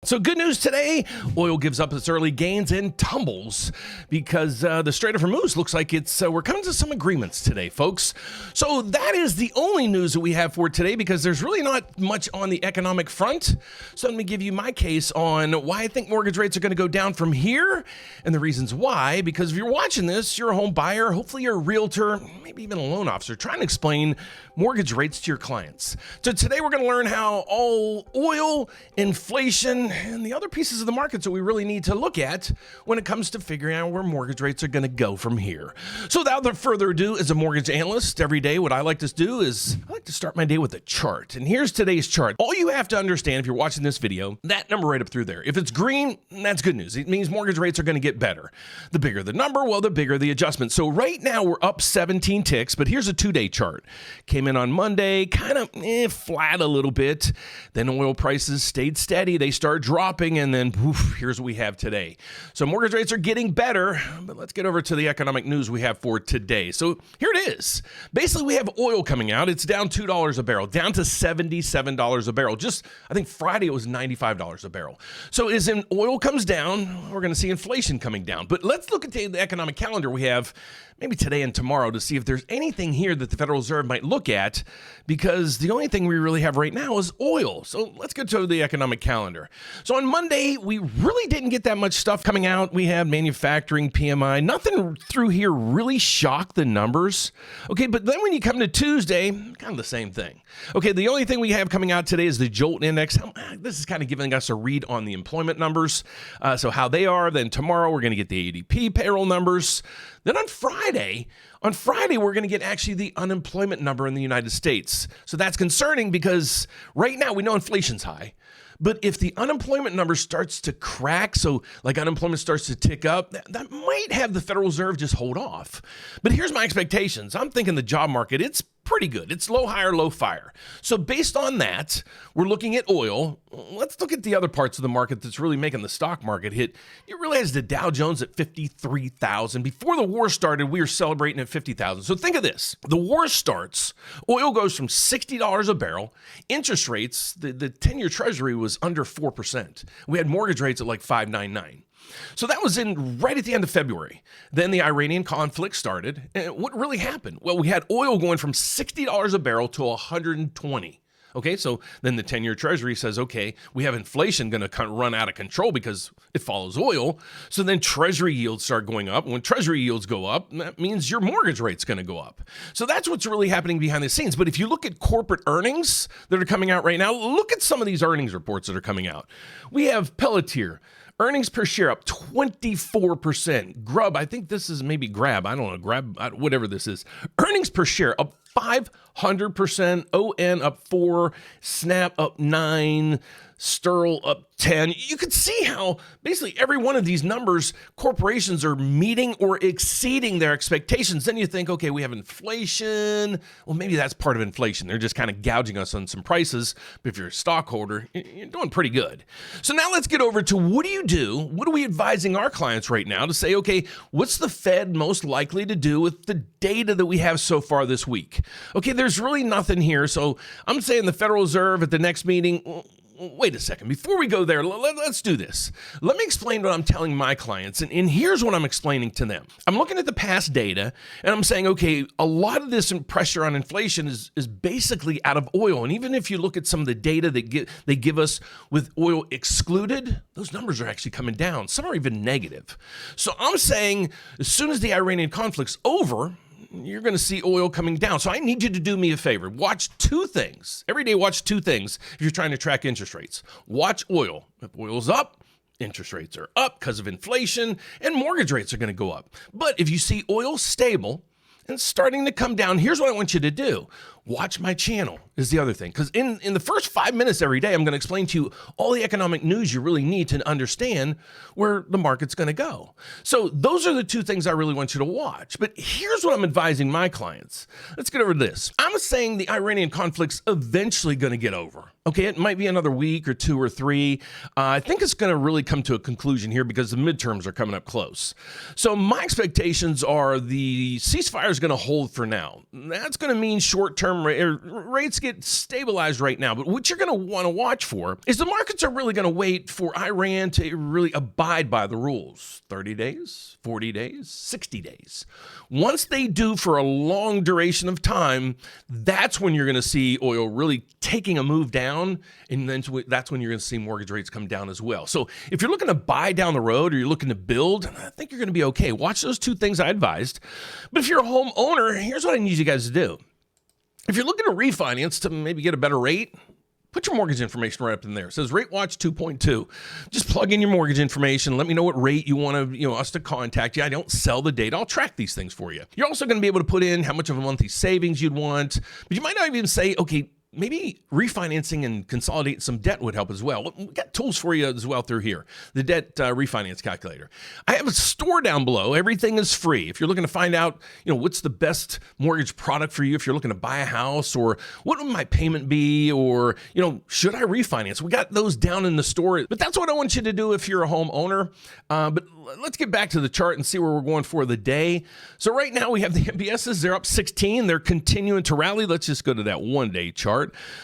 So good news today, oil gives up its early gains and tumbles because the Strait of Hormuz looks like we're coming to some agreements today, folks. So that is the only news that we have for today because there's really not much on the economic front. So let me give you my case on why I think mortgage rates are going to go down from here and the reasons why. Because if you're watching this, you're a home buyer, hopefully you're a realtor, maybe even a loan officer, trying to explain mortgage rates to your clients. So today we're going to learn how all oil, inflation, and the other pieces of the markets that we really need to look at when it comes to figuring out where mortgage rates are going to go from here. So without further ado, as a mortgage analyst, every day what I like to do is I like to start my day with a chart. And here's today's chart. All you have to understand if you're watching this video, that number right up through there. If it's green, that's good news. It means mortgage rates are going to get better. The bigger the number, well, the bigger the adjustment. So right now we're up 17 ticks, but here's a 2-day chart. Came in on Monday, kind of flat a little bit. Then oil prices stayed steady. They start dropping, and then poof, here's what we have today. So mortgage rates are getting better, but let's get over to the economic news we have for today. So here it is. Basically, we have oil coming out. It's down $2 a barrel, down to $77 a barrel. Just, I think Friday it was $95 a barrel. So as in oil comes down, we're going to see inflation coming down. But let's look at the economic calendar we have maybe today and tomorrow to see if there's anything here that the Federal Reserve might look at, because the only thing we really have right now is oil. So let's get to the economic calendar. So on Monday, we really didn't get that much stuff coming out. We had manufacturing, PMI, nothing through here really shocked the numbers. Okay, but then when you come to Tuesday, kind of the same thing. Okay, the only thing we have coming out today is the Jolts index. This is kind of giving us a read on the employment numbers, so how they are. Then tomorrow, we're going to get the ADP payroll numbers. Then on Friday, we're going to get actually the unemployment number in the United States. So that's concerning because right now we know inflation's high. But if the unemployment number starts to crack, so like unemployment starts to tick up, that might have the Federal Reserve just hold off. But here's my expectations. I'm thinking the job market, it's pretty good. It's low hire, low fire. So based on that, we're looking at oil. Let's look at the other parts of the market that's really making the stock market hit. You realize the Dow Jones at 53,000. Before the war started, we were celebrating at 50,000. So think of this. The war starts, oil goes from $60 a barrel. Interest rates, the 10-year Treasury was under 4%. We had mortgage rates at like 5.99. So that was right at the end of February. Then the Iranian conflict started. And what really happened? Well, we had oil going from $60 a barrel to $120. Okay, so then the 10-year Treasury says, okay, we have inflation going to run out of control because it follows oil. So then Treasury yields start going up. When Treasury yields go up, that means your mortgage rate's going to go up. So that's what's really happening behind the scenes. But if you look at corporate earnings that are coming out right now, look at some of these earnings reports that are coming out. We have Pelletier. Earnings per share up 24%. Grub, I think this is maybe Grab. I don't know, Grab, whatever this is. Earnings per share up 500%. ON up 4. Snap up 9. Sterl up 10. You could see how basically every one of these numbers, corporations are meeting or exceeding their expectations. Then you think, okay, we have inflation. Well, maybe that's part of inflation. They're just kind of gouging us on some prices. But if you're a stockholder, you're doing pretty good. So now let's get over to what do you do? What are we advising our clients right now to say, okay, what's the Fed most likely to do with the data that we have so far this week? Okay, there's really nothing here. So I'm saying the Federal Reserve at the next meeting, wait a second. Before we go there, let's do this. Let me explain what I'm telling my clients, and here's what I'm explaining to them. I'm looking at the past data, and I'm saying, okay, a lot of this pressure on inflation is basically out of oil. And even if you look at some of the data that they give us with oil excluded, those numbers are actually coming down. Some are even negative. So I'm saying as soon as the Iranian conflict's over, you're going to see oil coming down. So I need you to do me a favor. Watch two things. Every day, watch two things if you're trying to track interest rates. Watch oil. If oil's up, interest rates are up because of inflation, and mortgage rates are going to go up. But if you see oil stable and starting to come down, here's what I want you to do. Watch my channel is the other thing. Because in the first 5 minutes every day, I'm going to explain to you all the economic news you really need to understand where the market's going to go. So those are the two things I really want you to watch. But here's what I'm advising my clients. Let's get over this. I'm saying the Iranian conflict's eventually going to get over. Okay, it might be another week or 2 or 3. I think it's going to really come to a conclusion here because the midterms are coming up close. So my expectations are the ceasefire is going to hold for now. That's going to mean short-term rates get stabilized right now. But what you're going to want to watch for is the markets are really going to wait for Iran to really abide by the rules. 30 days, 40 days, 60 days. Once they do for a long duration of time, that's when you're going to see oil really taking a move down, and then that's when you're going to see mortgage rates come down as well. So if you're looking to buy down the road or you're looking to build, I think you're going to be okay. Watch those two things I advised. But if you're a homeowner, here's what I need you guys to do. If you're looking to refinance to maybe get a better rate, put your mortgage information right up in there. It says Rate Watch 2.2. Just plug in your mortgage information. Let me know what rate you want us to contact you. I don't sell the data. I'll track these things for you. You're also going to be able to put in how much of a monthly savings you'd want, but you might not even say, okay, maybe refinancing and consolidating some debt would help as well. We've got tools for you as well through here. The debt refinance calculator. I have a store down below. Everything is free. If you're looking to find out, what's the best mortgage product for you, if you're looking to buy a house, or what would my payment be, or, should I refinance? We got those down in the store. But that's what I want you to do if you're a homeowner. But let's get back to the chart and see where we're going for the day. So right now we have the MBSs. They're up 16. They're continuing to rally. Let's just go to that one-day chart.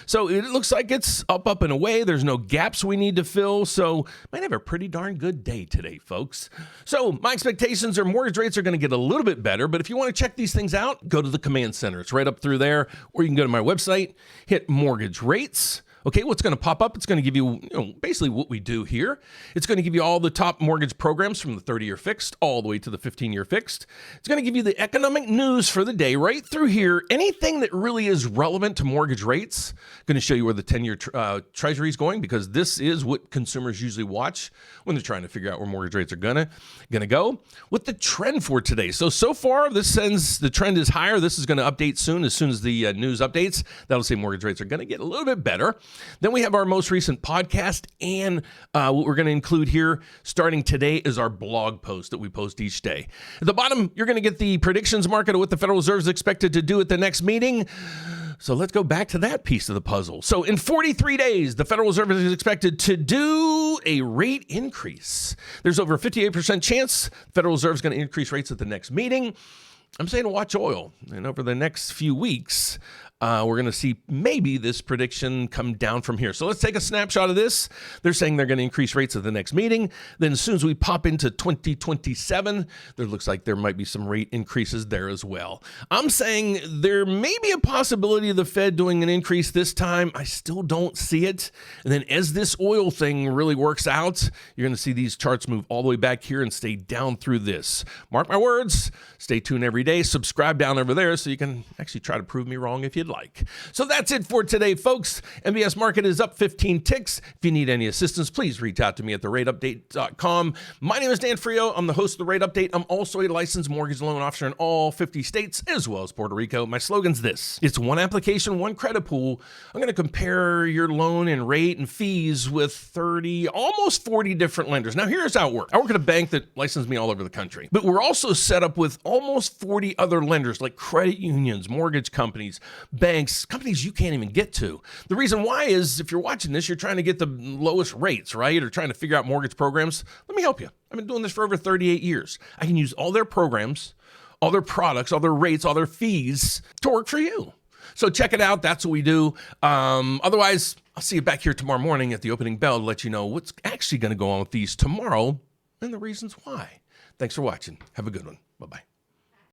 So it looks like it's up and away. There's no gaps we need to fill. So might have a pretty darn good day today, folks. So my expectations are mortgage rates are going to get a little bit better. But if you want to check these things out, go to the command center. It's right up through there. Or you can go to my website, hit mortgage rates. Okay, what's going to pop up? It's going to give you, basically what we do here. It's going to give you all the top mortgage programs from the 30-year fixed all the way to the 15-year fixed. It's going to give you the economic news for the day right through here. Anything that really is relevant to mortgage rates. Going to show you where the 10-year Treasury is going, because this is what consumers usually watch when they're trying to figure out where mortgage rates are gonna go. With the trend for today. So far, this sends the trend is higher. This is going to update soon. As soon as the news updates, that'll say mortgage rates are going to get a little bit better. Then we have our most recent podcast, and what we're going to include here starting today is our blog post that we post each day. At the bottom, you're going to get the predictions market of what the Federal Reserve is expected to do at the next meeting. So let's go back to that piece of the puzzle. So in 43 days, the Federal Reserve is expected to do a rate increase. There's over a 58% chance the Federal Reserve is going to increase rates at the next meeting. I'm saying watch oil. And over the next few weeks, we're going to see maybe this prediction come down from here. So let's take a snapshot of this. They're saying they're going to increase rates at the next meeting. Then as soon as we pop into 2027, there looks like there might be some rate increases there as well. I'm saying there may be a possibility of the Fed doing an increase this time. I still don't see it. And then as this oil thing really works out, you're going to see these charts move all the way back here and stay down through this. Mark my words. Stay tuned every day. Subscribe down over there so you can actually try to prove me wrong if you'd like. So that's it for today, folks. MBS market is up 15 ticks. If you need any assistance, please reach out to me at therateupdate.com. My name is Dan Frio. I'm the host of The Rate Update. I'm also a licensed mortgage loan officer in all 50 states, as well as Puerto Rico. My slogan's this: it's one application, one credit pool. I'm going to compare your loan and rate and fees with 30, almost 40 different lenders. Now, here's how it works. I work at a bank that licensed me all over the country, but we're also set up with almost 40 other lenders like credit unions, mortgage companies, banks, companies you can't even get to. The reason why is if you're watching this, you're trying to get the lowest rates, right? Or trying to figure out mortgage programs. Let me help you. I've been doing this for over 38 years. I can use all their programs, all their products, all their rates, all their fees to work for you. So check it out. That's what we do. Otherwise, I'll see you back here tomorrow morning at the opening bell to let you know what's actually going to go on with these tomorrow and the reasons why. Thanks for watching. Have a good one. Bye-bye.